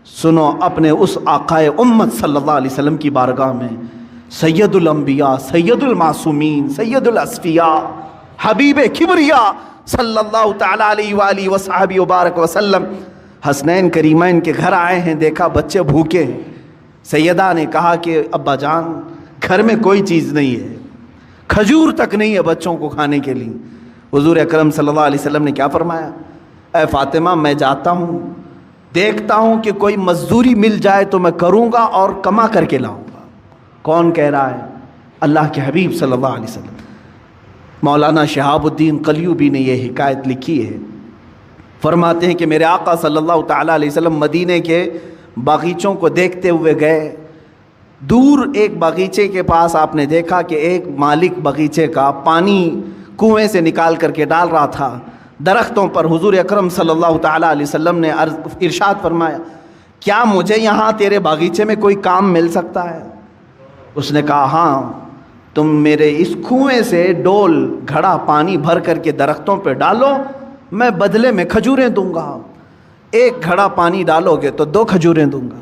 سنو اپنے اس آقائے امت صلی اللہ علیہ وسلم کی بارگاہ میں، سید الانبیاء، سید المعصومین، سید الاصفیاء، حبیب کبریا صلی اللہ تعالیٰ علیہ وآلہ وصحبہ وبارک وسلم حسنین کریمین کے گھر آئے ہیں، دیکھا بچے بھوکے ہیں۔ سیدہ نے کہا کہ ابا جان گھر میں کوئی چیز نہیں ہے، کھجور تک نہیں ہے بچوں کو کھانے کے لیے۔ حضور اکرم صلی اللہ علیہ وسلم نے کیا فرمایا؟ اے فاطمہ میں جاتا ہوں، دیکھتا ہوں کہ کوئی مزدوری مل جائے تو میں کروں گا اور کما کر کے لاؤں گا۔ کون کہہ رہا ہے؟ اللہ کے حبیب صلی اللہ علیہ وسلم۔ مولانا شہاب الدین قلیوبی نے یہ حکایت لکھی ہے، فرماتے ہیں کہ میرے آقا صلی اللہ تعالیٰ علیہ وسلم مدینے کے باغیچوں کو دیکھتے ہوئے گئے۔ دور ایک باغیچے کے پاس آپ نے دیکھا کہ ایک مالک باغیچے کا پانی کنویں سے نکال کر کے ڈال رہا تھا درختوں پر۔ حضور اکرم صلی اللہ تعالیٰ علیہ وسلم نے ارشاد فرمایا، کیا مجھے یہاں تیرے باغیچے میں کوئی کام مل سکتا ہے؟ اس نے کہا ہاں، تم میرے اس کنویں سے ڈول گھڑا پانی بھر کر کے درختوں پہ ڈالو، میں بدلے میں کھجوریں دوں گا۔ ایک گھڑا پانی ڈالو گے تو 2 کھجوریں دوں گا۔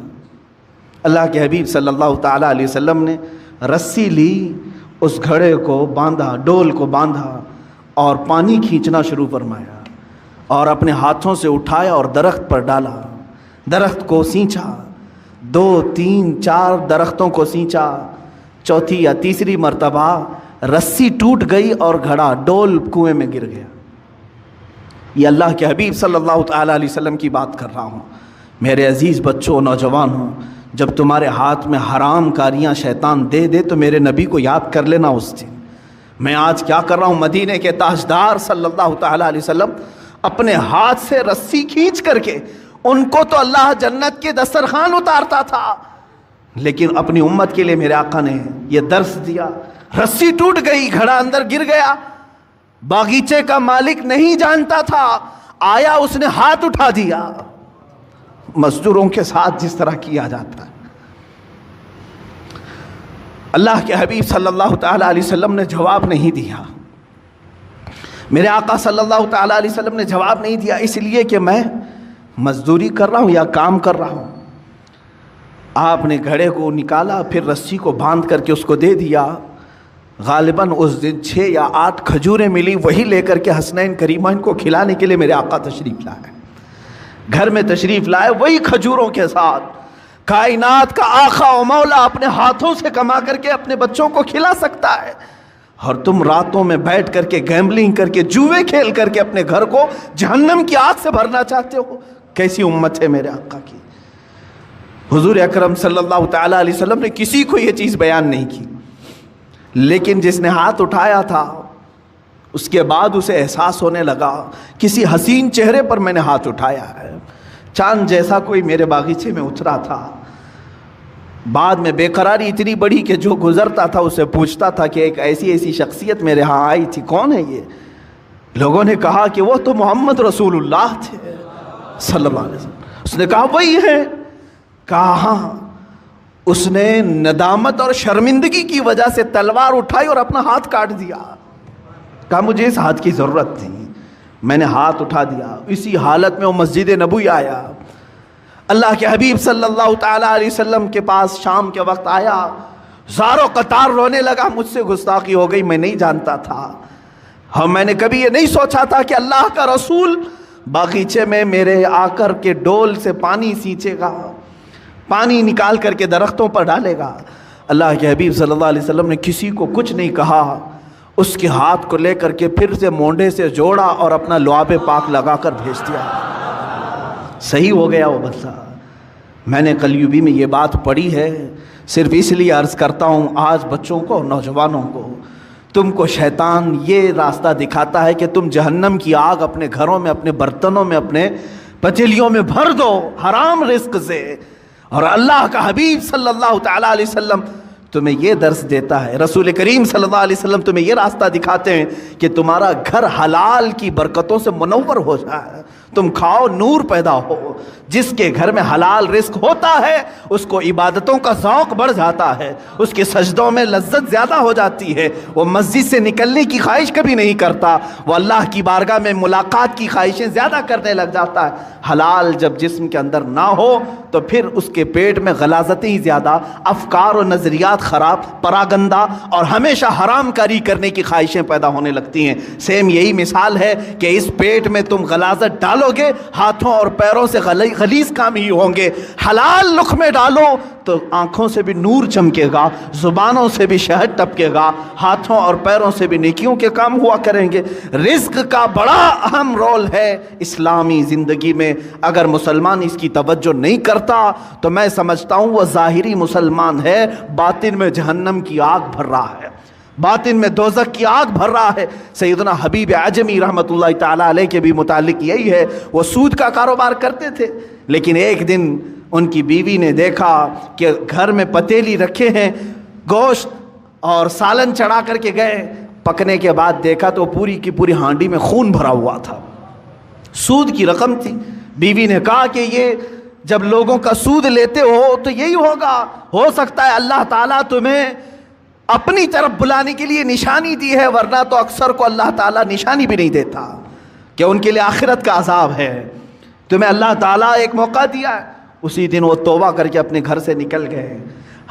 اللہ کے حبیب صلی اللہ تعالیٰ علیہ وسلم نے رسی لی، اس گھڑے کو باندھا، ڈول کو باندھا اور پانی کھینچنا شروع فرمایا اور اپنے ہاتھوں سے اٹھایا اور درخت پر ڈالا، درخت کو سینچا، 2 3 4 درختوں کو سینچا، چوتھی یا تیسری مرتبہ رسی ٹوٹ گئی اور گھڑا ڈول کنویں میں گر گیا۔ یہ اللہ کے حبیب صلی اللہ تعالیٰ علیہ وسلم کی بات کر رہا ہوں۔ میرے عزیز بچوں، نوجوانوں، جب تمہارے ہاتھ میں حرام کاریاں شیطان دے دے تو میرے نبی کو یاد کر لینا اس دن۔ میں آج کیا کر رہا ہوں؟ مدینے کے تاجدار صلی اللہ تعالیٰ علیہ وسلم اپنے ہاتھ سے رسی کھینچ کر کے، ان کو تو اللہ جنت کے دسترخوان اتارتا تھا، لیکن اپنی امت کے لیے میرے آقا نے یہ درس دیا۔ رسی ٹوٹ گئی، گھڑا اندر گر گیا، باغیچے کا مالک نہیں جانتا تھا، آیا اس نے ہاتھ اٹھا دیا، مزدوروں کے ساتھ جس طرح کیا جاتا ہے۔ اللہ کے حبیب صلی اللہ تعالیٰ علیہ وسلم نے جواب نہیں دیا، میرے آقا صلی اللہ تعالیٰ علیہ وسلم نے جواب نہیں دیا، اس لیے کہ میں مزدوری کر رہا ہوں یا کام کر رہا ہوں۔ آپ نے گھڑے کو نکالا، پھر رسی کو باندھ کر کے اس کو دے دیا۔ غالباً اس دن 6 یا 8 کھجوریں ملی، وہی لے کر کے حسنین کریمین کو کھلانے کے لیے میرے آقا تشریف لائے، گھر میں تشریف لائے، وہی کھجوروں کے ساتھ کائنات کا آقا و مولا اپنے ہاتھوں سے کما کر کے اپنے بچوں کو کھلا سکتا ہے، اور تم راتوں میں بیٹھ کر کے گیمبلنگ کر کے جوئے کھیل کر کے اپنے گھر کو جہنم کی آگ سے بھرنا چاہتے ہو۔ کیسی امت ہے میرے آقا کی۔ حضور اکرم صلی اللہ تعالیٰ علیہ وسلم نے کسی کو یہ چیز بیان نہیں کی، لیکن جس نے ہاتھ اٹھایا تھا اس کے بعد اسے احساس ہونے لگا کسی حسین چہرے پر میں نے ہاتھ اٹھایا ہے، چاند جیسا کوئی میرے باغیچے میں اترا تھا۔ بعد میں بے قراری اتنی بڑی کہ جو گزرتا تھا اسے پوچھتا تھا کہ ایک ایسی شخصیت میرے ہاں آئی تھی، کون ہے یہ؟ لوگوں نے کہا کہ وہ تو محمد رسول اللہ تھے صلی اللہ علیہ وسلم۔ اس نے کہا وہی ہے؟ کہا ہاں۔ اس نے ندامت اور شرمندگی کی وجہ سے تلوار اٹھائی اور اپنا ہاتھ کاٹ دیا۔ کہا مجھے اس ہاتھ کی ضرورت تھی، میں نے ہاتھ اٹھا دیا۔ اسی حالت میں وہ مسجد نبوی آیا، اللہ کے حبیب صلی اللہ تعالیٰ علیہ وسلم کے پاس شام کے وقت آیا، زار و قطار رونے لگا، مجھ سے گستاخی ہو گئی، میں نہیں جانتا تھا، اور میں نے کبھی یہ نہیں سوچا تھا کہ اللہ کا رسول باغیچے میں میرے آ کر کے ڈول سے پانی سینچے گا، پانی نکال کر کے درختوں پر ڈالے گا۔ اللہ کے حبیب صلی اللہ علیہ وسلم نے کسی کو کچھ نہیں کہا، اس کے ہاتھ کو لے کر کے پھر سے مونڈے سے جوڑا اور اپنا لعاب پاک لگا کر بھیج دیا، صحیح ہو گیا وہ بندہ۔ میں نے قلیوبی میں یہ بات پڑھی ہے، صرف اس لیے عرض کرتا ہوں آج بچوں کو، نوجوانوں کو، تم کو شیطان یہ راستہ دکھاتا ہے کہ تم جہنم کی آگ اپنے گھروں میں، اپنے برتنوں میں، اپنے پتیلیوں میں بھر دو حرام رزق سے، اور اللہ کا حبیب صلی اللہ تعالیٰ علیہ وسلم تمہیں یہ درس دیتا ہے، رسول کریم صلی اللہ علیہ وسلم تمہیں یہ راستہ دکھاتے ہیں کہ تمہارا گھر حلال کی برکتوں سے منور ہو جائے، تم کھاؤ نور پیدا ہو، جس کے گھر میں حلال رزق ہوتا ہے اس کو عبادتوں کا ذوق بڑھ جاتا ہے، اس کے سجدوں میں لذت زیادہ ہو جاتی ہے، وہ مسجد سے نکلنے کی خواہش کبھی نہیں کرتا، وہ اللہ کی بارگاہ میں ملاقات کی خواہشیں زیادہ کرنے لگ جاتا ہے۔ حلال جب جسم کے اندر نہ ہو تو پھر اس کے پیٹ میں غلاظتیں ہی زیادہ، افکار و نظریات خراب، پراگندہ اور ہمیشہ حرام کاری کرنے کی خواہشیں پیدا ہونے لگتی ہیں۔ سیم یہی مثال ہے کہ اس پیٹ میں تم غلاظت ڈالو گے، ہاتھوں اور پیروں سے غلیظ کام ہی ہوں گے۔ حلال لقمے ڈالو تو آنکھوں سے بھی نور چمکے گا، زبانوں سے بھی شہد ٹپکے گا، ہاتھوں اور پیروں سے بھی نیکیوں کے کام ہوا کریں گے۔ رزق کا بڑا اہم رول ہے اسلامی زندگی میں۔ اگر مسلمان اس کی توجہ نہیں کرتا تو میں سمجھتا ہوں وہ ظاہری مسلمان ہے، باطن میں جہنم کی آگ بھر رہا ہے، باطن میں دوزخ کی آگ بھر رہا ہے۔ سیدنا حبیب اعجمی رحمۃ اللہ تعالیٰ علیہ کے بھی متعلق یہی ہے، وہ سود کا کاروبار کرتے تھے، لیکن ایک دن ان کی بیوی نے دیکھا کہ گھر میں پتیلی رکھے ہیں، گوشت اور سالن چڑھا کر کے گئے، پکنے کے بعد دیکھا تو پوری کی پوری ہانڈی میں خون بھرا ہوا تھا، سود کی رقم تھی۔ بیوی نے کہا کہ یہ جب لوگوں کا سود لیتے ہو تو یہی ہوگا، ہو سکتا ہے اللہ تعالیٰ تمہیں اپنی طرف بلانے کے لیے نشانی دی ہے، ورنہ تو اکثر کو اللہ تعالیٰ نشانی بھی نہیں دیتا کہ ان کے لیے آخرت کا عذاب ہے۔ تمہیں اللہ تعالیٰ ایک موقع دیا ہے۔ اسی دن وہ توبہ کر کے اپنے گھر سے نکل گئے۔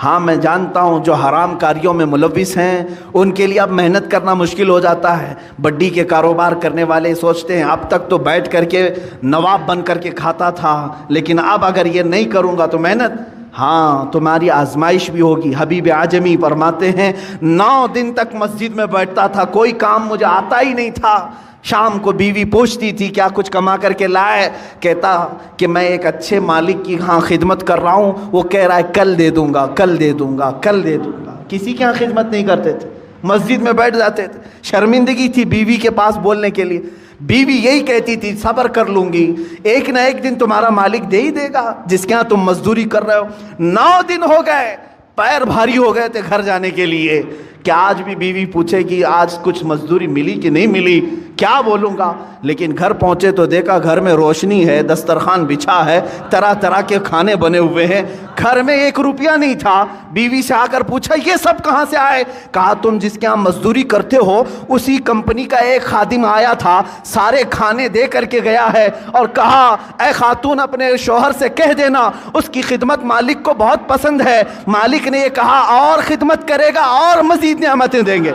ہاں میں جانتا ہوں جو حرام کاریوں میں ملوث ہیں ان کے لیے اب محنت کرنا مشکل ہو جاتا ہے۔ بڈی کے کاروبار کرنے والے سوچتے ہیں اب تک تو بیٹھ کر کے نواب بن کر کے کھاتا تھا، لیکن اب اگر یہ نہیں کروں گا تو محنت، ہاں تمہاری آزمائش بھی ہوگی۔ حبیب اعجمی فرماتے ہیں 9 دن تک مسجد میں بیٹھتا تھا، کوئی کام مجھے آتا ہی نہیں تھا۔ شام کو بیوی پوچھتی تھی کیا کچھ کما کر کے لائے، کہتا کہ میں ایک اچھے مالک کی ہاں خدمت کر رہا ہوں، وہ کہہ رہا ہے کل دے دوں گا، کل دے دوں گا، کل دے دوں گا۔ کسی کے ہاں خدمت نہیں کرتے تھے، مسجد میں بیٹھ جاتے تھے۔ شرمندگی تھی بیوی کے پاس بولنے کے لیے، بیوی یہی کہتی تھی صبر کر لوں گی، ایک نہ ایک دن تمہارا مالک دے ہی دے گا جس کے ہاں تم مزدوری کر رہے ہو۔ 9 دن ہو گئے، پیر بھاری ہو گئے تھے گھر جانے کے لیے کہ آج بھی بیوی پوچھے گی آج کچھ مزدوری ملی کہ نہیں ملی، کیا بولوں گا؟ لیکن گھر پہنچے تو دیکھا گھر میں روشنی ہے، دسترخوان بچھا ہے، طرح طرح کے کھانے بنے ہوئے ہیں، گھر میں 1 روپیہ نہیں تھا۔ بیوی سے آ کر پوچھا یہ سب کہاں سے آئے؟ کہا تم جس کے ہاں مزدوری کرتے ہو اسی کمپنی کا ایک خادم آیا تھا، سارے کھانے دے کر کے گیا ہے اور کہا اے خاتون اپنے شوہر سے کہہ دینا اس کی خدمت مالک کو بہت پسند ہے۔ مالک نے یہ کہا اور خدمت کرے گا اور مزید نعمتیں دیں گے۔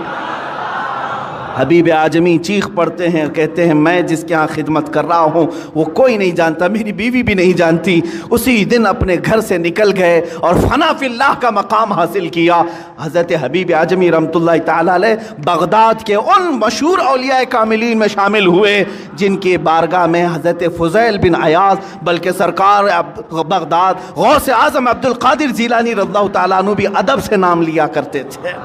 حبیب اعجمی چیخ پڑتے ہیں، کہتے ہیں میں جس کے ہاں خدمت کر رہا ہوں وہ کوئی نہیں جانتا، میری بیوی بھی نہیں جانتی۔ اسی دن اپنے گھر سے نکل گئے اور فنا فی اللہ کا مقام حاصل کیا۔ حضرت حبیب اعجمی رحمۃ اللہ تعالیٰ علیہ بغداد کے ان مشہور اولیاء کاملین میں شامل ہوئے جن کی بارگاہ میں حضرت فضیل بن عیاض بلکہ سرکار بغداد غوث اعظم عبد القادر جیلانی رضی اللہ تعالیٰ عنہ بھی ادب سے نام لیا کرتے تھے۔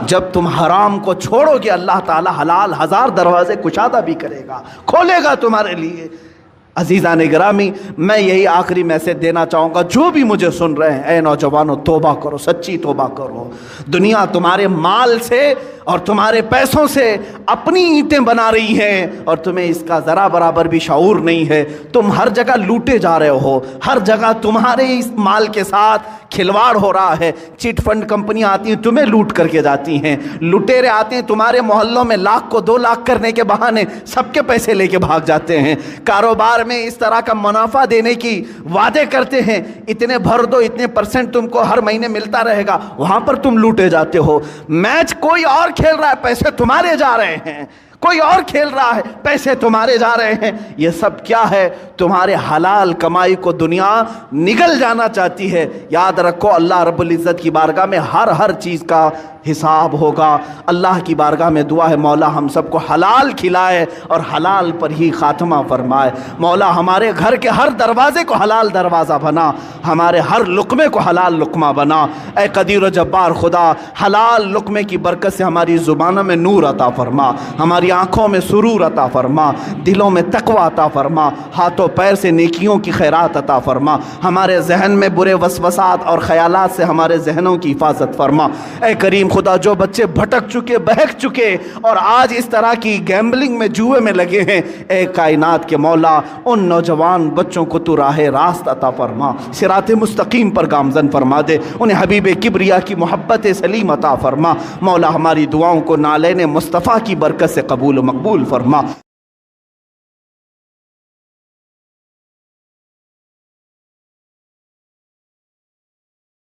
جب تم حرام کو چھوڑو گے اللہ تعالیٰ حلال 1000 دروازے کشادہ بھی کرے گا، کھولے گا تمہارے لیے۔ عزیزان گرامی میں یہی آخری میسج دینا چاہوں گا، جو بھی مجھے سن رہے ہیں، اے نوجوانوں توبہ کرو، سچی توبہ کرو۔ دنیا تمہارے مال سے اور تمہارے پیسوں سے اپنی اینٹیں بنا رہی ہیں اور تمہیں اس کا ذرا برابر بھی شعور نہیں ہے۔ تم ہر جگہ لوٹے جا رہے ہو، ہر جگہ تمہارے اس مال کے ساتھ کھلواڑ ہو رہا ہے۔ چٹ فنڈ کمپنیاں آتی ہیں تمہیں لوٹ کر کے جاتی ہیں، لٹیرے آتے ہیں تمہارے محلوں میں لاکھ کو 2 لاکھ کرنے کے بہانے سب کے پیسے لے کے بھاگ جاتے ہیں۔ کاروبار میں اس طرح کا منافع دینے کی وعدے کرتے ہیں، اتنے بھر دو، اتنے % تم کو ہر مہینے ملتا رہے گا، وہاں پر تم لوٹے جاتے ہو۔ میچ کوئی اور کھیل رہا ہے، پیسے تمہارے جا رہے ہیں، کوئی اور کھیل رہا ہے، پیسے تمہارے جا رہے ہیں۔ یہ سب کیا ہے؟ تمہارے حلال کمائی کو دنیا نگل جانا چاہتی ہے۔ یاد رکھو اللہ رب العزت کی بارگاہ میں ہر چیز کا حساب ہوگا۔ اللہ کی بارگاہ میں دعا ہے مولا ہم سب کو حلال کھلائے اور حلال پر ہی خاتمہ فرمائے۔ مولا ہمارے گھر کے ہر دروازے کو حلال دروازہ بنا، ہمارے ہر لقمے کو حلال لقمہ بنا۔ اے قدیر و جبار خدا، حلال لقمے کی برکت سے ہماری زبانوں میں نور عطا فرما، ہماری آنکھوں میں سرور عطا فرما، دلوں میں تقوی عطا فرما، ہاتھوں پیر سے نیکیوں کی خیرات عطا فرما، ہمارے ذہن میں برے وسوسات اور خیالات سے ہمارے ذہنوں کی حفاظت فرما۔ اے کریم خدا، جو بچے بھٹک چکے، بہک چکے اور آج اس طرح کی گیمبلنگ میں، جوئے میں لگے ہیں، اے کائنات کے مولا، ان نوجوان بچوں کو تو راہ راست عطا فرما، صراط مستقیم پر گامزن فرما دے، انہیں حبیب کبریا کی محبت سلیم عطا فرما۔ مولا ہماری دعاؤں کو نالین مصطفیٰ کی برکت سے قبول و مقبول فرما۔